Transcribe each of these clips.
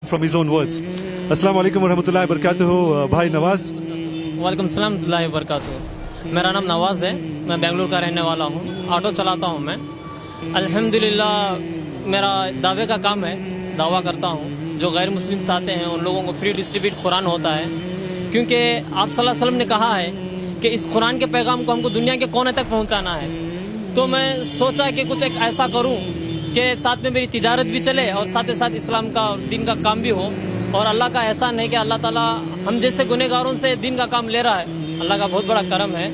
from his own words. Assalamu alaikum wa rahmatullahi wa barakatuh. Bhai Nawaz. वालेकुम सलाम वरहमतुल्लाहि वबरकातुहू। मेरा नाम नवाज़ है, मैं बेंगलुरु का रहने वाला हूँ, ऑटो चलाता हूँ मैं। अल्हम्दुलिल्लाह मेरा दावे का काम है, दावा करता हूँ जो गैर मुस्लिम्स आते हैं उन लोगों को फ्री डिस्ट्रीब्यूट कुरान होता है, क्योंकि आप सल्लल्लाहु अलैहि वसल्लम ने कहा है कि इस कुरान के पैगाम को हमको दुनिया के कोने तक पहुँचाना है। तो मैं सोचा कि कुछ एक ऐसा करूँ कि साथ में मेरी तिजारत भी चले और साथ ही साथ इस्लाम का और दीन का काम भी हो। और अल्लाह का एहसान है कि अल्लाह ताला हम जैसे गुनहगारों से दीन का काम ले रहा है, अल्लाह का बहुत बड़ा करम है।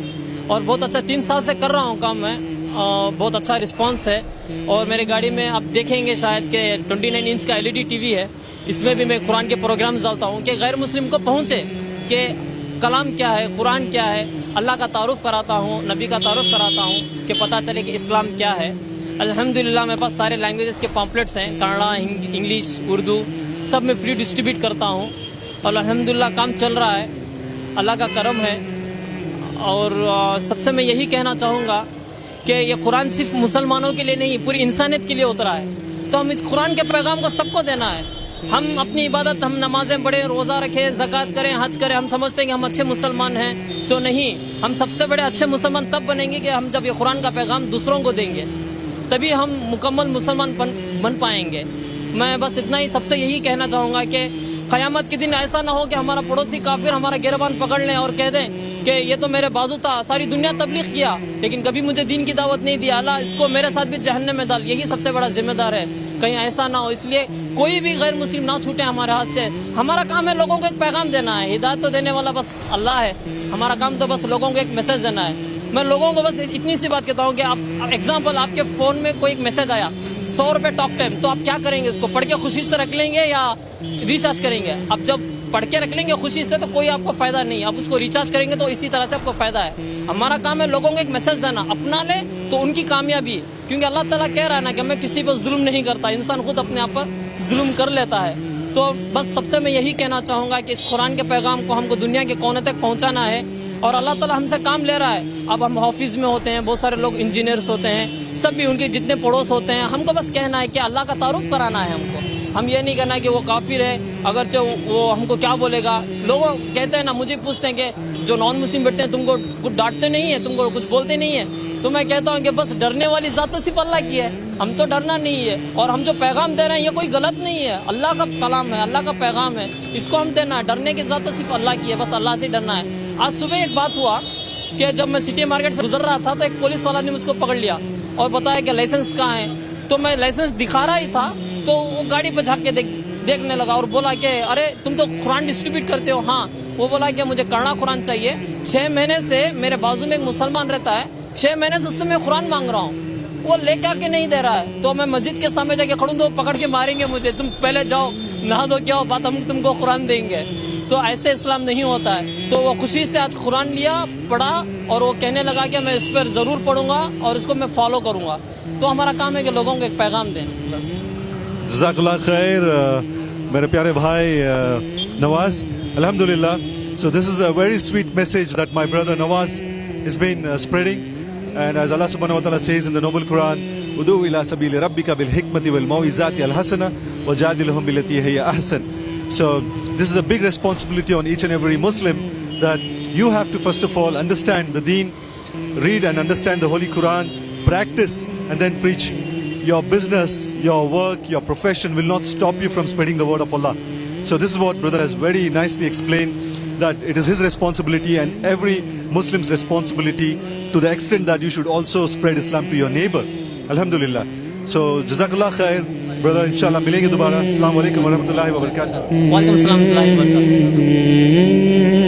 और बहुत अच्छा 3 साल से कर रहा हूँ काम मैं, बहुत अच्छा रिस्पांस है। और मेरी गाड़ी में आप देखेंगे शायद कि 29 इंच का LED TV है, इसमें भी मैं कुरान के प्रोग्राम्स डालता हूँ कि गैर मुस्लिम को पहुँचे कि कलाम क्या है, कुरान क्या है, अल्लाह का तारुफ कराता हूँ, नबी का तारुफ कराता हूँ कि पता चले कि इस्लाम क्या है। अल्हम्दुलिल्लाह मेरे पास सारे लैंग्वेजेस के पम्पलेट्स हैं, कन्नड़ा, इंग्लिश, उर्दू, सब में फ्री डिस्ट्रीब्यूट करता हूँ। और अल्हम्दुलिल्लाह काम चल रहा है, अल्लाह का करम है। और सबसे मैं यही कहना चाहूँगा कि ये कुरान सिर्फ मुसलमानों के लिए नहीं, पूरी इंसानियत के लिए उतरा है। तो हम इस कुरान के पैगाम को सबको देना है। हम अपनी इबादत, हम नमाजें पढ़ें, रोज़ा रखें, ज़कात करें, हज करें, हम समझते हैं कि हम अच्छे मुसलमान हैं, तो नहीं। हम सबसे बड़े अच्छे मुसलमान तब बनेंगे कि हम जब ये कुरान का पैगाम दूसरों को देंगे, तभी हम मुकम्मल मुसलमान बन पाएंगे। मैं बस इतना ही सबसे यही कहना चाहूँगा कि क़यामत के दिन ऐसा ना हो कि हमारा पड़ोसी काफिर हमारा गिरबान पकड़ लें और कह दें कि ये तो मेरे बाजू था, सारी दुनिया तबलीग किया लेकिन कभी मुझे दीन की दावत नहीं दिया, अल्लाह इसको मेरे साथ भी जहन्नम में डाल। यही सबसे बड़ा जिम्मेदार है, कहीं ऐसा ना हो। इसलिए कोई भी गैर मुस्लिम ना छूटे हमारे हाथ से। हमारा काम है लोगों को एक पैगाम देना है, हिदायत तो देने वाला बस अल्लाह है, हमारा काम तो बस लोगों को एक मैसेज देना है। मैं लोगों को बस इतनी सी बात कहता हूँ कि आप एग्जाम्पल, आपके फ़ोन में कोई एक मैसेज आया 100 रुपये टॉक टाइम, तो आप क्या करेंगे? उसको पढ़ के खुशी से रख लेंगे या रिचार्ज करेंगे? आप जब पढ़ के रख लेंगे खुशी से तो कोई आपको फ़ायदा नहीं, आप उसको रिचार्ज करेंगे तो इसी तरह से आपको फ़ायदा है। हमारा काम है लोगों को एक मैसेज देना, अपना ले तो उनकी कामयाबी, क्योंकि अल्लाह ताला कह रहा है ना कि मैं किसी पर जुल्म नहीं करता, इंसान खुद अपने आप पर जुल्म कर लेता है। तो बस सबसे मैं यही कहना चाहूँगा कि इस कुरान के पैगाम को हमको दुनिया के कोने तक पहुँचाना है और अल्लाह ताला हमसे काम ले रहा है। अब हम ऑफिस में होते हैं, बहुत सारे लोग इंजीनियर्स होते हैं, सब भी उनके जितने पड़ोस होते हैं, हमको बस कहना है कि अल्लाह का तारुफ कराना है हमको। हम ये नहीं कहना कि वो काफिर है, अगरचे वो हमको क्या बोलेगा। लोग कहते हैं ना, मुझे पूछते हैं कि जो नॉन मुस्लिम बैठते हैं तुमको कुछ डांटते नहीं है, तुमको कुछ बोलते नहीं है? तो मैं कहता हूँ कि बस डरने वाली ज़ात तो सिर्फ अल्लाह की है, हम तो डरना नहीं है। और हम जो पैगाम दे रहे हैं ये कोई गलत नहीं है, अल्लाह का कलाम है, अल्लाह का पैगाम है, इसको हम देना है। डरने की ज़ात तो सिर्फ अल्लाह की है, बस अल्लाह से डरना है। आज सुबह एक बात हुआ कि जब मैं सिटी मार्केट से गुजर रहा था तो एक पुलिस वाला ने मुझको पकड़ लिया और बताया कि लाइसेंस कहाँ है। तो मैं लाइसेंस दिखा रहा ही था तो वो गाड़ी पर झाँक के देखने लगा और बोला कि अरे तुम तो कुरान डिस्ट्रीब्यूट करते हो। हाँ, वो बोला कि मुझे कन्नड़ा कुरान चाहिए। 6 महीने से मेरे बाजू में एक मुसलमान रहता है, 6 महीने से उससे मैं कुरान मांग रहा हूँ, वो लेके आके नहीं दे रहा है। तो मैं मस्जिद के सामने जाके खड़ूं तो पकड़ के मारेंगे मुझे, तुम पहले जाओ नहा दो, क्या बात, हम तुमको कुरान देंगे। तो ऐसे इस्लाम नहीं होता है। तो वो खुशी से आज कुरान लिया, पढ़ा और वो कहने लगा कि मैं इस पर ज़रूर पढ़ूंगा और इसको मैं फॉलो करूंगा। तो हमारा काम है कि लोगों को एक पैगाम दें बस। जज़ाकल्लाह खैर मेरे प्यारे भाई नवाज, अल्हम्दुलिल्लाह। So this is a very sweet message that my brother Nawaz has been spreading, and as Allah subhanahu wa ta'ala says in the noble Quran, udu ila sabili rabbika bil hikmati wal mau'izati al hasana wajadilhum billati hiya ahsan. So this is a big responsibility on each and every Muslim, that you have to first of all understand the deen, read and understand the Holy Quran, practice and then preach. Your business, your work, your profession will not stop you from spreading the word of Allah. So this is what brother has very nicely explained, that it is his responsibility and every Muslim's responsibility, to the extent that you should also spread Islam to your neighbor. Alhamdulillah. So jazakallah khair brother, inshallah milenge dobara. Assalamu alaikum wa rahmatullahi wa barakatuh. वालेकुम सलाम व रहमतुल्लाहि व बरकातहू।